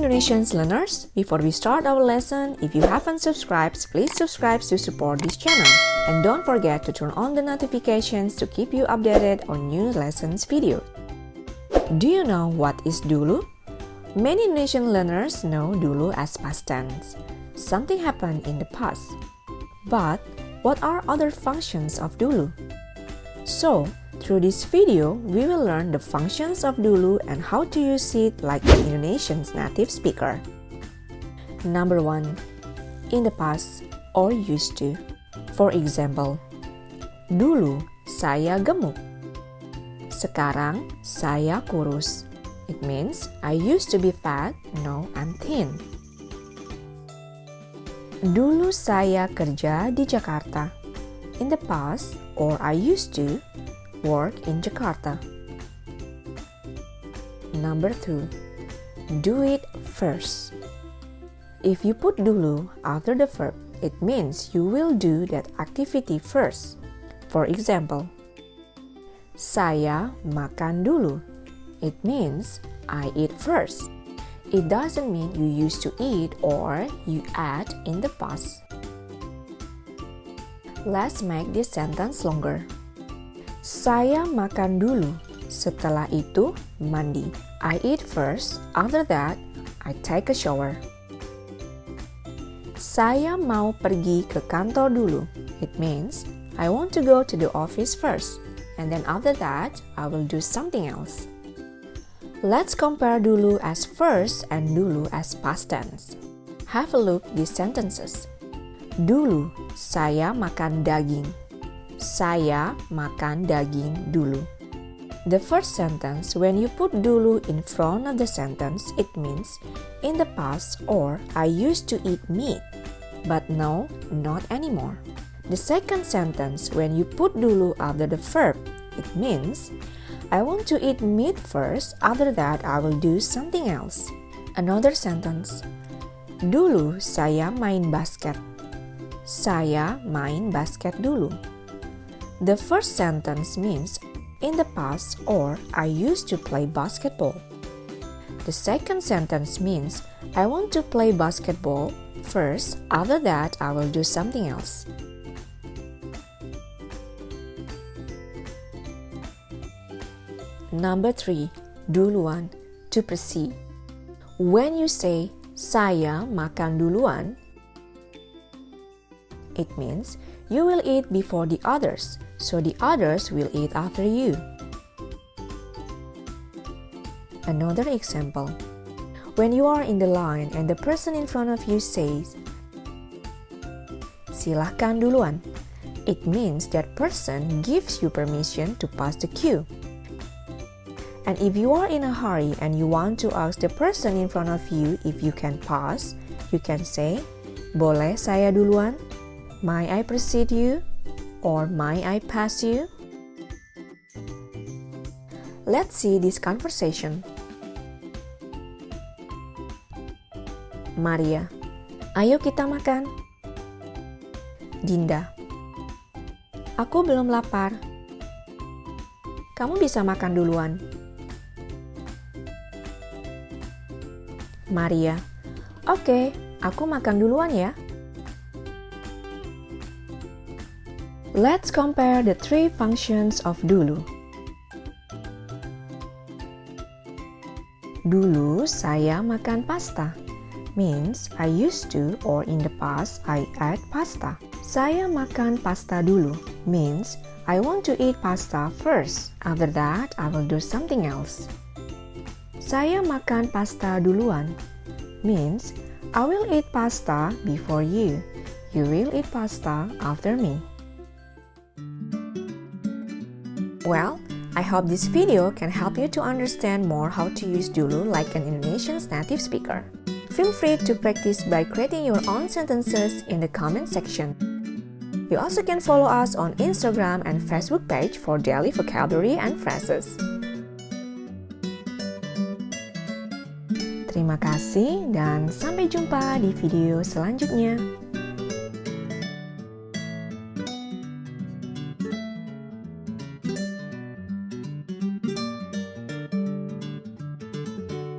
Indonesians learners, before we start our lesson, if you haven't subscribed, please subscribe to support this channel. And don't forget to turn on the notifications to keep you updated on new lessons videos. Do you know what is dulu? Many Indonesian learners know dulu as past tense. Something happened in the past. But what are other functions of dulu? So, through this video, we will learn the functions of dulu and how to use it like an Indonesian's native speaker. Number 1. In the past or used to. For example, dulu saya gemuk. Sekarang saya kurus. It means I used to be fat, now I'm thin. Dulu saya kerja di Jakarta. In the past, or I used to, work in Jakarta. Number 2. Do it first. If you put dulu after the verb, it means you will do that activity first. For example, saya makan dulu. It means I eat first. It doesn't mean you used to eat or you ate in the past. Let's make this sentence longer. Saya makan dulu, setelah itu mandi. I eat first, after that I take a shower. Saya mau pergi ke kantor dulu. It means I want to go to the office first, and then after that I will do something else. Let's compare dulu as first and dulu as past tense. Have a look these sentences. Dulu saya makan daging. Saya makan daging dulu. The first sentence, when you put dulu in front of the sentence, it means in the past or I used to eat meat, but no, not anymore. The second sentence, when you put dulu after the verb, it means I want to eat meat first, after that I will do something else. Another sentence, dulu saya main basket. Saya main basket dulu. The first sentence means in the past or I used to play basketball. The second sentence means I want to play basketball first, after that I will do something else. Number 3. Duluan, to proceed. When you say saya makan duluan, it means you will eat before the others, so the others will eat after you. Another example. When you are in the line and the person in front of you says, "Silahkan duluan," it means that person gives you permission to pass the queue. And if you are in a hurry and you want to ask the person in front of you if you can pass, you can say, "Boleh saya duluan?" "May I precede you?" or "May I pass you?" Let's see this conversation. Maria, ayo kita makan. Dinda, aku belum lapar. Kamu bisa makan duluan. Maria, oke, aku makan duluan ya. Let's compare the 3 functions of dulu. Dulu saya makan pasta. Means I used to or in the past I ate pasta. Saya makan pasta dulu. Means I want to eat pasta first. After that I will do something else. Saya makan pasta duluan. Means I will eat pasta before you. You will eat pasta after me. Well, I hope this video can help you to understand more how to use dulu like an Indonesian's native speaker. Feel free to practice by creating your own sentences in the comment section. You also can follow us on Instagram and Facebook page for daily vocabulary and phrases. Terima kasih dan sampai jumpa di video selanjutnya.